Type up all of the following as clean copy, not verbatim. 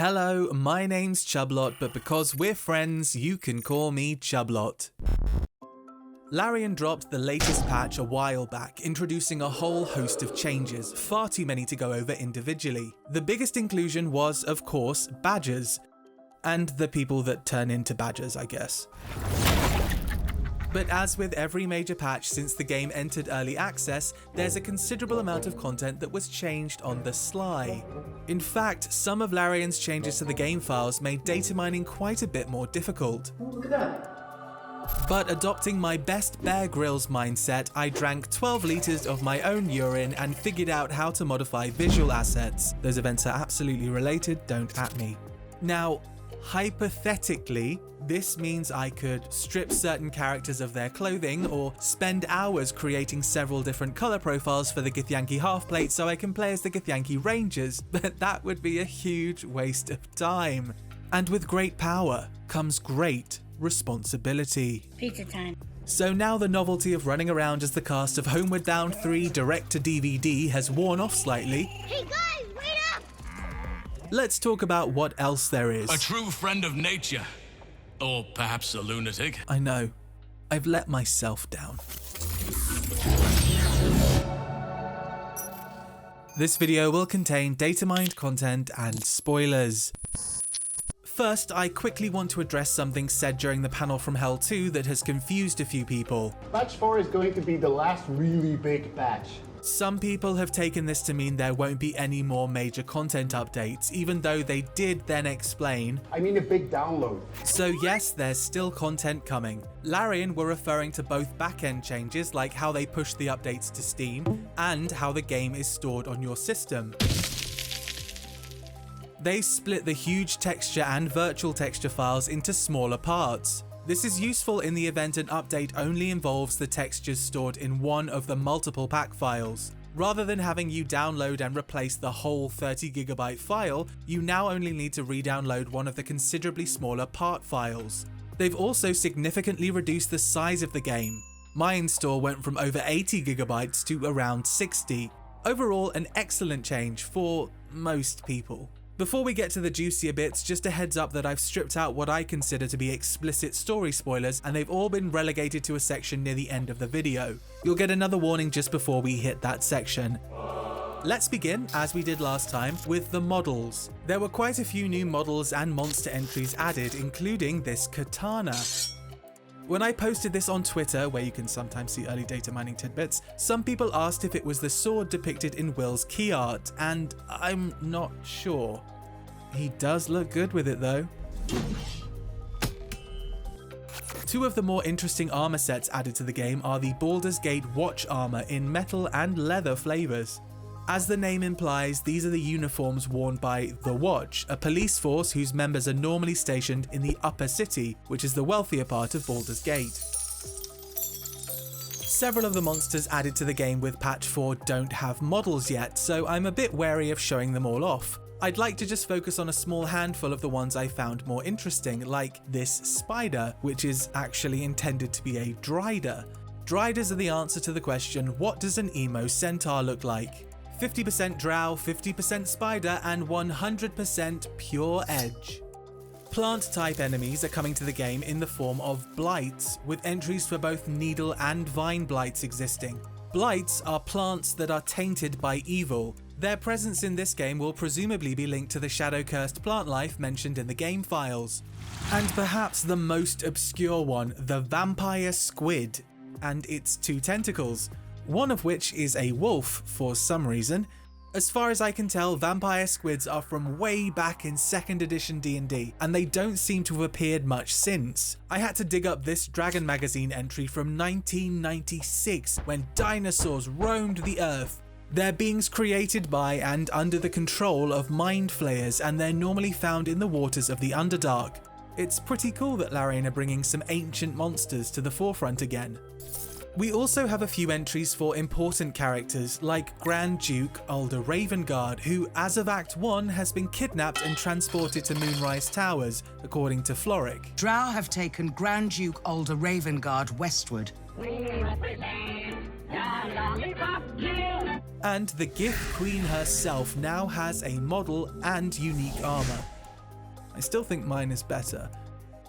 Hello, my name's Chubblot, but because we're friends, you can call me Chubblot. Larian dropped the latest patch a while back, introducing a whole host of changes, far too many to go over individually. The biggest inclusion was, of course, badgers. And the people that turn into badgers, I guess. But as with every major patch since the game entered early access, there's a considerable amount of content that was changed on the sly. In fact, some of Larian's changes to the game files made data mining quite a bit more difficult. Look at that. But adopting my best Bear Grylls mindset, I drank 12 litres of my own urine and figured out how to modify visual assets. Those events are absolutely related, don't at me. Now, hypothetically, this means I could strip certain characters of their clothing or spend hours creating several different colour profiles for the Githyanki half-plate so I can play as the Githyanki Rangers, but that would be a huge waste of time. And with great power comes great responsibility. Pizza time. So now the novelty of running around as the cast of Homeward Bound 3 direct-to-DVD has worn off slightly. Hey guys, wait up! Let's talk about what else there is. A true friend of nature. Or perhaps a lunatic. I know. I've let myself down. This video will contain data-mined content and spoilers. First, I quickly want to address something said during the panel from Hell 2 that has confused a few people. Batch 4 is going to be the last really big batch. Some people have taken this to mean there won't be any more major content updates, even though they did then explain. I mean a big download. So yes, there's still content coming. Larian were referring to both back-end changes, like how they push the updates to Steam, and how the game is stored on your system. They split the huge texture and virtual texture files into smaller parts. This is useful in the event an update only involves the textures stored in one of the multiple pack files. Rather than having you download and replace the whole 30GB file, you now only need to re-download one of the considerably smaller part files. They've also significantly reduced the size of the game. My install went from over 80GB to around 60. Overall, an excellent change for most people. Before we get to the juicier bits, just a heads up that I've stripped out what I consider to be explicit story spoilers, and they've all been relegated to a section near the end of the video. You'll get another warning just before we hit that section. Let's begin, as we did last time, with the models. There were quite a few new models and monster entries added, including this katana. When I posted this on Twitter, where you can sometimes see early data mining tidbits, some people asked if it was the sword depicted in Will's key art, and I'm not sure. He does look good with it though. Two of the more interesting armor sets added to the game are the Baldur's Gate watch armor in metal and leather flavors. As the name implies, these are the uniforms worn by the Watch, a police force whose members are normally stationed in the Upper City, which is the wealthier part of Baldur's Gate. Several of the monsters added to the game with patch 4 don't have models yet, so I'm a bit wary of showing them all off. I'd like to just focus on a small handful of the ones I found more interesting, like this spider, which is actually intended to be a Drider. Driders are the answer to the question, what does an emo centaur look like? 50% drow, 50% spider, and 100% pure edge. Plant-type enemies are coming to the game in the form of blights, with entries for both needle and vine blights existing. Blights are plants that are tainted by evil. Their presence in this game will presumably be linked to the shadow-cursed plant life mentioned in the game files. And perhaps the most obscure one, the vampire squid, and its two tentacles, one of which is a wolf for some reason. As far as I can tell, vampire squids are from way back in 2nd edition D&D, and they don't seem to have appeared much since. I had to dig up this Dragon magazine entry from 1996, when dinosaurs roamed the earth. They're beings created by and under the control of mind flayers, and they're normally found in the waters of the Underdark. It's pretty cool that Larian are bringing some ancient monsters to the forefront again. We also have a few entries for important characters like Grand Duke Ulder Ravengard, who as of Act 1 has been kidnapped and transported to Moonrise Towers, according to Floric. Drow have taken Grand Duke Ulder Ravengard westward. And the Gith Queen herself now has a model and unique armor. I still think mine is better.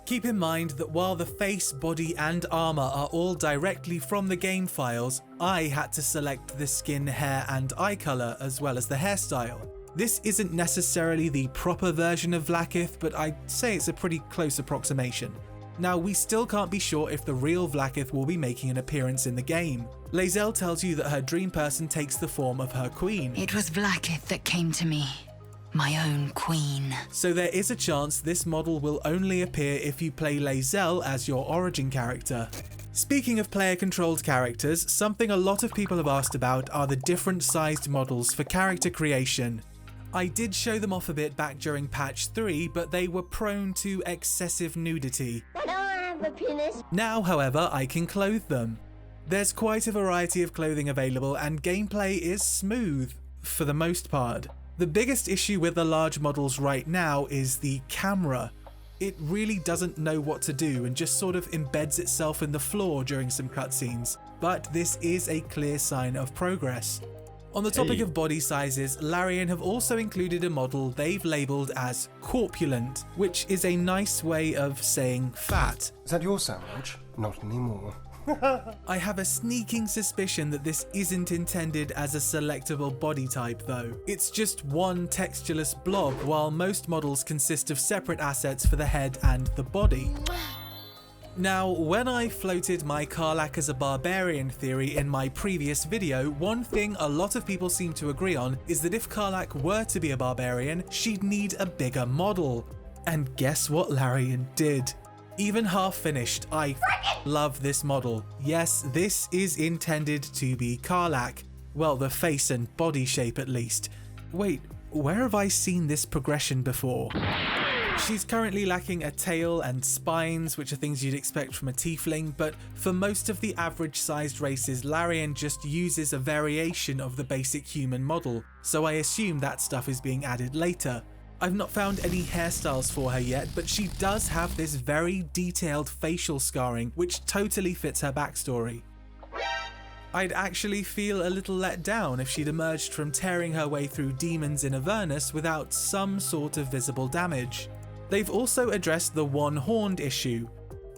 Keep in mind that while the face, body and armor are all directly from the game files, I had to select the skin, hair and eye color as well as the hairstyle. This isn't necessarily the proper version of Vlaakith, but I'd say it's a pretty close approximation. Now, we still can't be sure if the real Vlaakith will be making an appearance in the game. lae'zel tells you that her dream person takes the form of her queen. It was Vlaakith that came to me. My own queen. So there is a chance this model will only appear if you play lae'zel as your origin character. Speaking of player-controlled characters, something a lot of people have asked about are the different sized models for character creation. I did show them off a bit back during patch 3, but they were prone to excessive nudity. I don't have a penis. Now, however, I can clothe them. There's quite a variety of clothing available and gameplay is smooth, for the most part. The biggest issue with the large models right now is the camera. It really doesn't know what to do and just sort of embeds itself in the floor during some cutscenes, but this is a clear sign of progress. On the topic of body sizes, Larian have also included a model they've labelled as corpulent, which is a nice way of saying fat. Is that your sandwich? Not anymore. I have a sneaking suspicion that this isn't intended as a selectable body type though. It's just one textureless blob, while most models consist of separate assets for the head and the body. Now, when I floated my Karlach as a barbarian theory in my previous video, one thing a lot of people seem to agree on is that if Karlach were to be a barbarian, she'd need a bigger model. And guess what Larian did? Even half finished, I love this model. Yes, this is intended to be Karlach. Well, the face and body shape at least. Wait, where have I seen this progression before? She's currently lacking a tail and spines, which are things you'd expect from a tiefling, but for most of the average sized races, Larian just uses a variation of the basic human model, so I assume that stuff is being added later. I've not found any hairstyles for her yet, but she does have this very detailed facial scarring, which totally fits her backstory. I'd actually feel a little let down if she'd emerged from tearing her way through demons in Avernus without some sort of visible damage. They've also addressed the one-horned issue.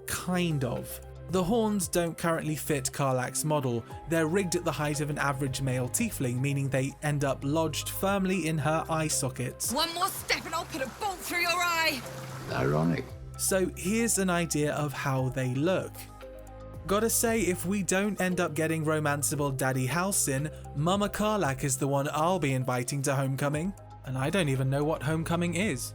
Kind of. The horns don't currently fit Karlach's model. They're rigged at the height of an average male tiefling, meaning they end up lodged firmly in her eye sockets. One more step and I'll put a bolt through your eye. Ironic. So here's an idea of how they look. Gotta say, if we don't end up getting romanceable Daddy Halsin, Mama Karlach is the one I'll be inviting to Homecoming. And I don't even know what Homecoming is.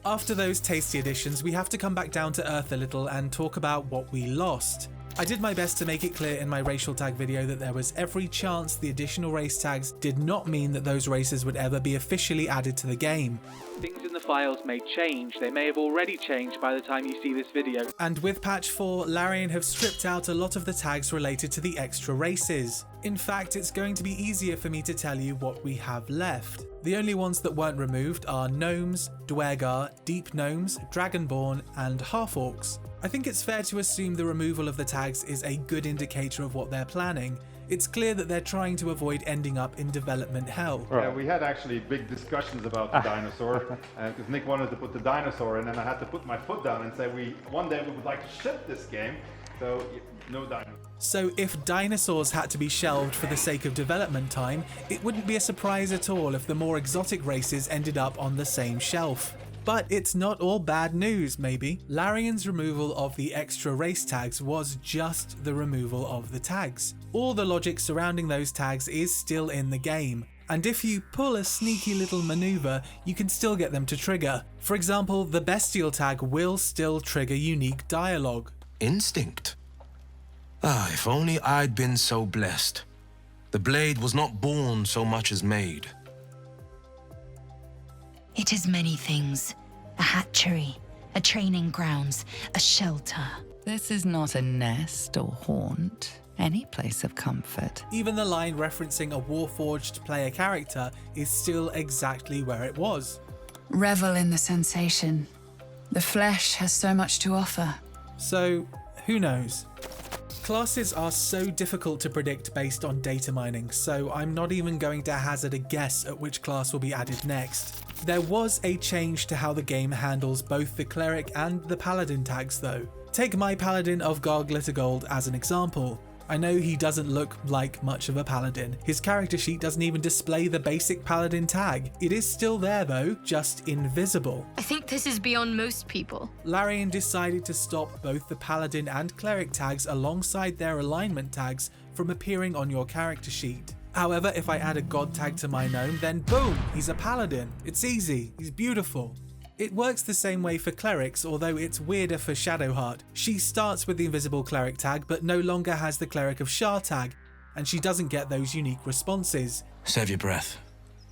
After those tasty additions, we have to come back down to earth a little and talk about what we lost. I did my best to make it clear in my racial tag video that there was every chance the additional race tags did not mean that those races would ever be officially added to the game. Things in the files may change, they may have already changed by the time you see this video. And with patch 4, Larian have stripped out a lot of the tags related to the extra races. In fact, it's going to be easier for me to tell you what we have left. The only ones that weren't removed are gnomes, Duergar, deep gnomes, dragonborn, and half-orcs. I think it's fair to assume the removal of the tags is a good indicator of what they're planning. It's clear that they're trying to avoid ending up in development hell. Yeah, we had actually big discussions about the dinosaur, because Nick wanted to put the dinosaur in, and I had to put my foot down and say one day we would like to ship this game, so no dinosaur. So if dinosaurs had to be shelved for the sake of development time, it wouldn't be a surprise at all if the more exotic races ended up on the same shelf. But it's not all bad news, maybe. Larian's removal of the extra race tags was just the removal of the tags. All the logic surrounding those tags is still in the game. And if you pull a sneaky little maneuver, you can still get them to trigger. For example, the bestial tag will still trigger unique dialogue. Instinct? Ah, if only I'd been so blessed. The blade was not born so much as made. It is many things. A hatchery, a training grounds, a shelter. This is not a nest or haunt, any place of comfort. Even the line referencing a Warforged player character is still exactly where it was. Revel in the sensation. The flesh has so much to offer. So, who knows? Classes are so difficult to predict based on data mining, so I'm not even going to hazard a guess at which class will be added next. There was a change to how the game handles both the cleric and the paladin tags though. Take my paladin of Garglittergold as an example. I know he doesn't look like much of a paladin. His character sheet doesn't even display the basic paladin tag. It is still there though, just invisible. I think this is beyond most people. Larian decided to stop both the paladin and cleric tags alongside their alignment tags from appearing on your character sheet. However, if I add a god tag to my gnome, then boom, he's a paladin. It's easy, he's beautiful. It works the same way for clerics, although it's weirder for Shadowheart. She starts with the invisible cleric tag, but no longer has the Cleric of Shar tag, and she doesn't get those unique responses. Save your breath.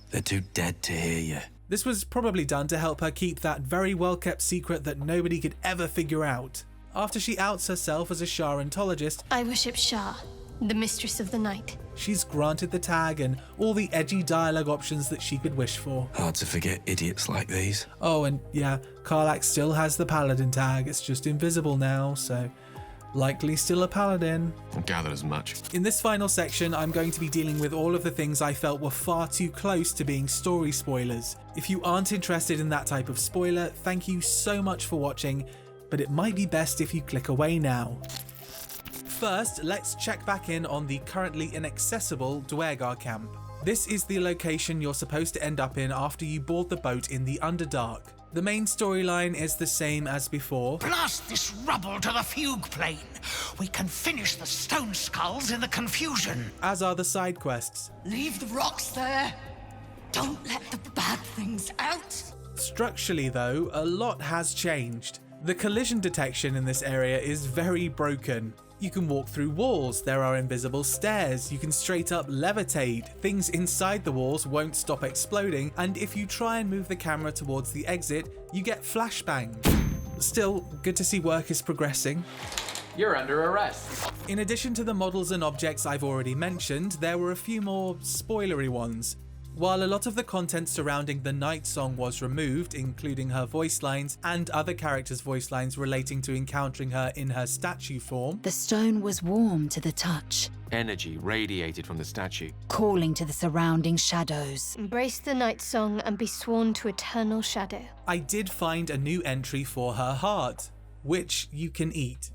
They're too dead to hear you. This was probably done to help her keep that very well-kept secret that nobody could ever figure out. After she outs herself as a Shar ontologist, I worship Shar, the mistress of the night. She's granted the tag and all the edgy dialogue options that she could wish for. Hard to forget idiots like these. Oh, and yeah, Karlach still has the paladin tag, it's just invisible now, so likely still a paladin. I gathered as much. In this final section, I'm going to be dealing with all of the things I felt were far too close to being story spoilers. If you aren't interested in that type of spoiler, thank you so much for watching, but it might be best if you click away now. First, let's check back in on the currently inaccessible Duergar camp. This is the location you're supposed to end up in after you board the boat in the Underdark. The main storyline is the same as before. Blast this rubble to the fugue plane. We can finish the stone skulls in the confusion. As are the side quests. Leave the rocks there. Don't let the bad things out. Structurally though, a lot has changed. The collision detection in this area is very broken. You can walk through walls, there are invisible stairs, you can straight up levitate, things inside the walls won't stop exploding, and if you try and move the camera towards the exit, you get flashbangs. Still, good to see work is progressing. You're under arrest. In addition to the models and objects I've already mentioned, there were a few more spoilery ones. While a lot of the content surrounding the Night Song was removed, including her voice lines and other characters' voice lines relating to encountering her in her statue form, The stone was warm to the touch, Energy radiated from the statue. calling to the surrounding shadows. Embrace the night song and be sworn to eternal shadow. I did find a new entry for her heart, which you can eat.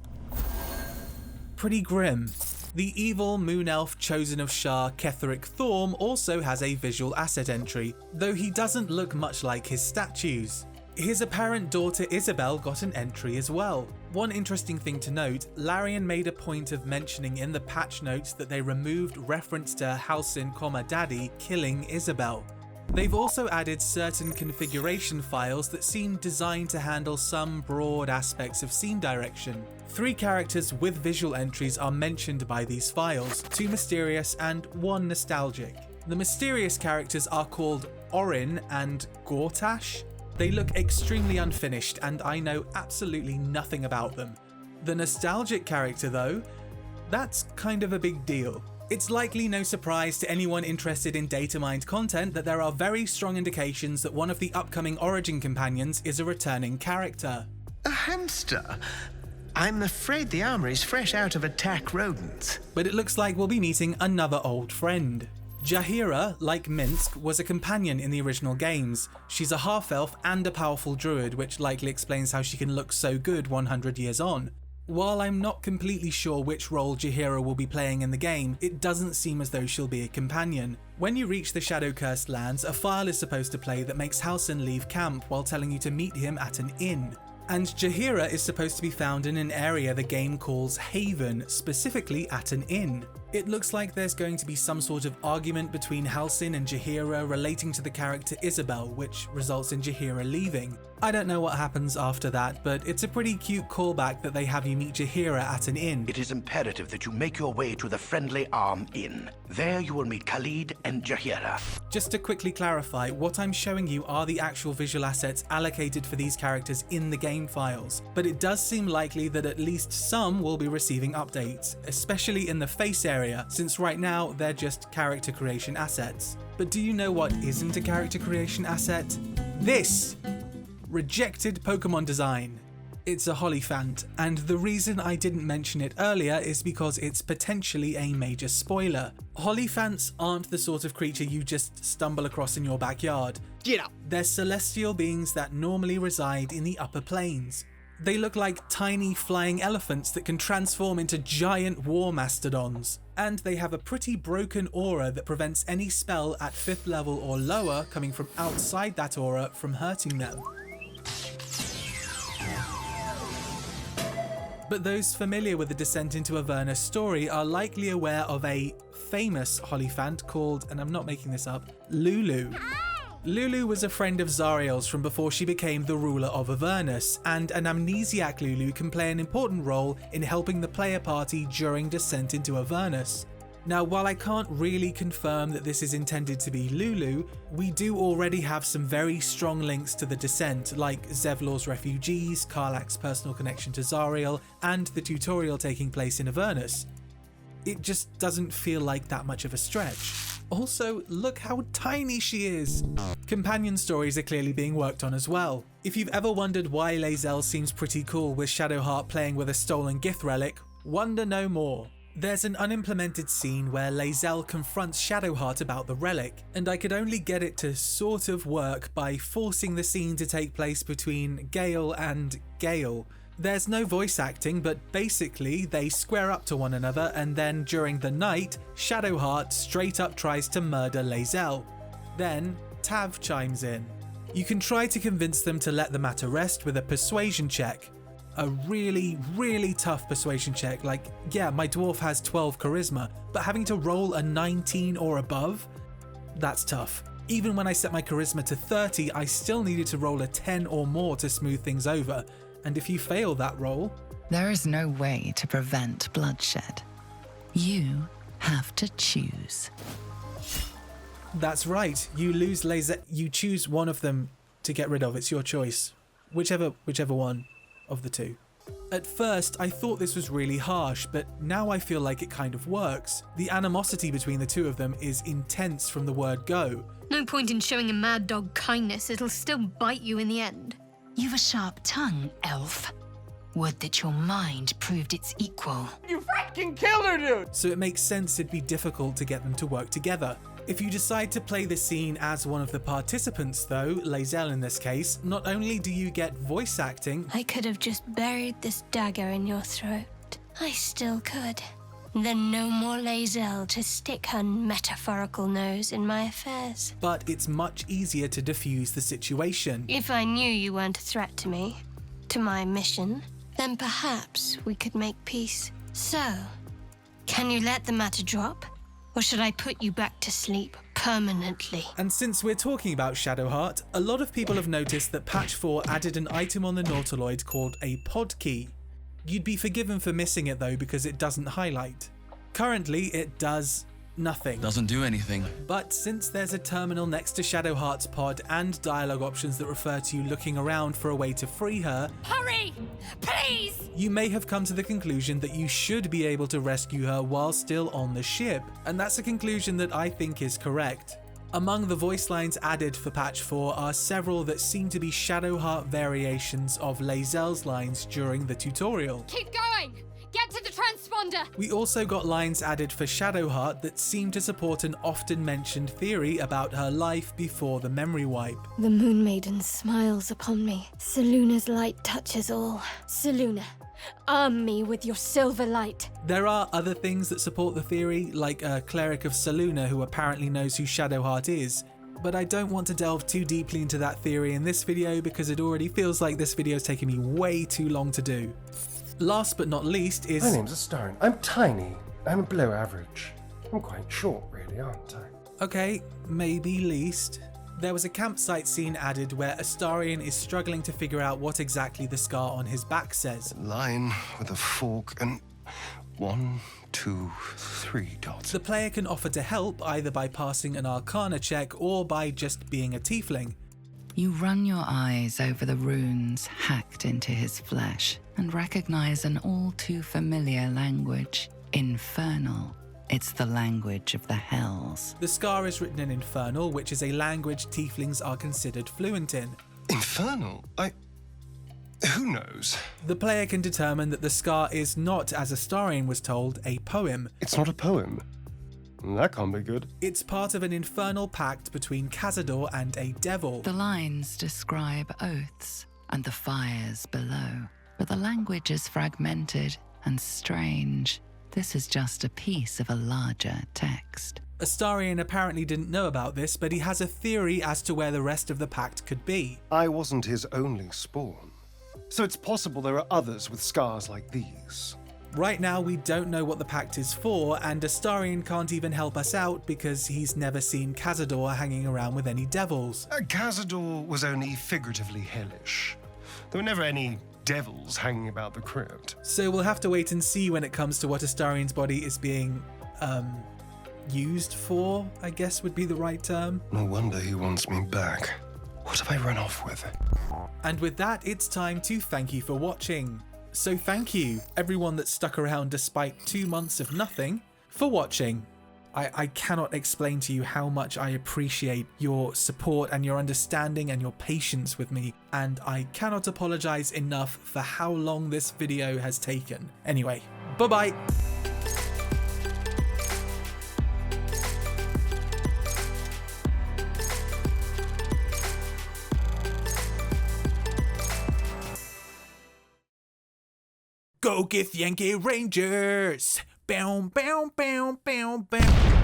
Pretty grim. The evil moon elf chosen of Shar, Ketheric Thorm, also has a visual asset entry, though he doesn't look much like his statues. His apparent daughter Isabel got an entry as well. One interesting thing to note, Larian made a point of mentioning in the patch notes that they removed reference to Halsin, Daddy killing Isabel. They've also added certain configuration files that seem designed to handle some broad aspects of scene direction. 3 characters with visual entries are mentioned by these files, 2 mysterious and 1 nostalgic. The mysterious characters are called Orin and Gortash. They look extremely unfinished and I know absolutely nothing about them. The nostalgic character though, that's kind of a big deal. It's likely no surprise to anyone interested in Datamined content that there are very strong indications that one of the upcoming Origin companions is a returning character. A hamster? I'm afraid the armor is fresh out of attack rodents. But it looks like we'll be meeting another old friend. Jaheira, like Minsk, was a companion in the original games. She's a half-elf and a powerful druid, which likely explains how she can look so good 100 years on. While I'm not completely sure which role Jaheira will be playing in the game, it doesn't seem as though she'll be a companion. When you reach the Shadow-Cursed Lands, a file is supposed to play that makes Halsin leave camp while telling you to meet him at an inn. And Jaheira is supposed to be found in an area the game calls Haven, specifically at an inn. It looks like there's going to be some sort of argument between Halsin and Jaheira relating to the character Isabel, which results in Jaheira leaving. I don't know what happens after that, but it's a pretty cute callback that they have you meet Jaheira at an inn. It is imperative that you make your way to the Friendly Arm Inn. There you will meet Khalid and Jaheira. Just to quickly clarify, what I'm showing you are the actual visual assets allocated for these characters in the game files, but it does seem likely that at least some will be receiving updates, especially in the face area, since right now they're just character creation assets. But do you know what isn't a character creation asset? This! Rejected Pokemon design. It's a Holophant, and the reason I didn't mention it earlier is because it's potentially a major spoiler. Holophants aren't the sort of creature you just stumble across in your backyard. Get out! They're celestial beings that normally reside in the upper planes. They look like tiny flying elephants that can transform into giant war mastodons. And they have a pretty broken aura that prevents any spell at 5th level or lower coming from outside that aura from hurting them. But those familiar with the Descent into Avernus story are likely aware of a famous Holophant called, and I'm not making this up, Lulu. Lulu was a friend of Zariel's from before she became the ruler of Avernus, and an amnesiac Lulu can play an important role in helping the player party during Descent into Avernus. Now, while I can't really confirm that this is intended to be Lulu, we do already have some very strong links to the Descent, like Zevlor's refugees, Karlach's personal connection to Zariel, and the tutorial taking place in Avernus. It just doesn't feel like that much of a stretch. Also, look how tiny she is! Companion stories are clearly being worked on as well. If you've ever wondered why lae'zel seems pretty cool with Shadowheart playing with a stolen Gith relic, wonder no more. There's an unimplemented scene where lae'zel confronts Shadowheart about the relic, and I could only get it to sort of work by forcing the scene to take place between Gale and Gale. There's no voice acting, but basically they square up to one another, and then during the night, Shadowheart straight up tries to murder lae'zel. Then Tav chimes in. You can try to convince them to let the matter rest with a persuasion check. A really, really tough persuasion check. Like, yeah, my dwarf has 12 charisma, but having to roll a 19 or above? That's tough. Even when I set my charisma to 30, I still needed to roll a 10 or more to smooth things over. And if you fail that roll... There is no way to prevent bloodshed. You have to choose. That's right. You lose lae'zel. You choose one of them to get rid of. It's your choice. Whichever one of the two. At first, I thought this was really harsh, but now I feel like it kind of works. The animosity between the two of them is intense from the word go. No point in showing a mad dog kindness, it'll still bite you in the end. You've a sharp tongue, elf. Would that your mind proved its equal. You freaking killed her, dude! So it makes sense it'd be difficult to get them to work together. If you decide to play the scene as one of the participants though, lae'zel in this case, not only do you get voice acting... I could have just buried this dagger in your throat. I still could. Then no more lae'zel to stick her metaphorical nose in my affairs. But it's much easier to diffuse the situation. If I knew you weren't a threat to me, to my mission, then perhaps we could make peace. So, can you let the matter drop? Or should I put you back to sleep permanently? And since we're talking about Shadowheart, a lot of people have noticed that patch 4 added an item on the Nautiloid called a pod key. You'd be forgiven for missing it though because it doesn't highlight. Currently it does nothing. Doesn't do anything. But since there's a terminal next to Shadowheart's pod and dialogue options that refer to you looking around for a way to free her, hurry! Please! You may have come to the conclusion that you should be able to rescue her while still on the ship, and that's a conclusion that I think is correct. Among the voice lines added for patch 4 are several that seem to be Shadowheart variations of lae'zel's lines during the tutorial. Keep going! Get to the transponder! We also got lines added for Shadowheart that seem to support an often mentioned theory about her life before the memory wipe. The Moon Maiden smiles upon me. Seluna's light touches all. Seluna, arm me with your silver light. There are other things that support the theory, like a cleric of Seluna who apparently knows who Shadowheart is, but I don't want to delve too deeply into that theory in this video because it already feels like this video is taking me way too long to do. Last but not least is... My name's Astarion. I'm tiny. I'm below average. I'm quite short, really, aren't I? Okay, maybe least. There was a campsite scene added where Astarion is struggling to figure out what exactly the scar on his back says. A line with a fork and 1, 2, 3 dots. The player can offer to help either by passing an Arcana check or by just being a tiefling. You run your eyes over the runes hacked into his flesh and recognize an all too familiar language, Infernal. It's the language of the Hells. The scar is written in Infernal, which is a language tieflings are considered fluent in. Infernal? Who knows? The player can determine that the scar is not, as Astarion was told, a poem. It's not a poem. That can't be good. It's part of an infernal pact between Cazador and a devil. The lines describe oaths and the fires below, but the language is fragmented and strange. This is just a piece of a larger text. Astarion apparently didn't know about this, but he has a theory as to where the rest of the pact could be. I wasn't his only spawn, so it's possible there are others with scars like these. Right now, we don't know what the pact is for, and Astarion can't even help us out because he's never seen Cazador hanging around with any devils. Cazador was only figuratively hellish. There were never any devils hanging about the crypt. So we'll have to wait and see when it comes to what Astarion's body is being, used for, I guess would be the right term. No wonder he wants me back. What have I run off with? And with that, it's time to thank you for watching. So thank you, everyone that stuck around despite 2 months of nothing, for watching. I cannot explain to you how much I appreciate your support and your understanding and your patience with me, and I cannot apologize enough for how long this video has taken. Anyway, bye-bye! Go get Yankee Rangers! Bow, bow, bow, bow, bow.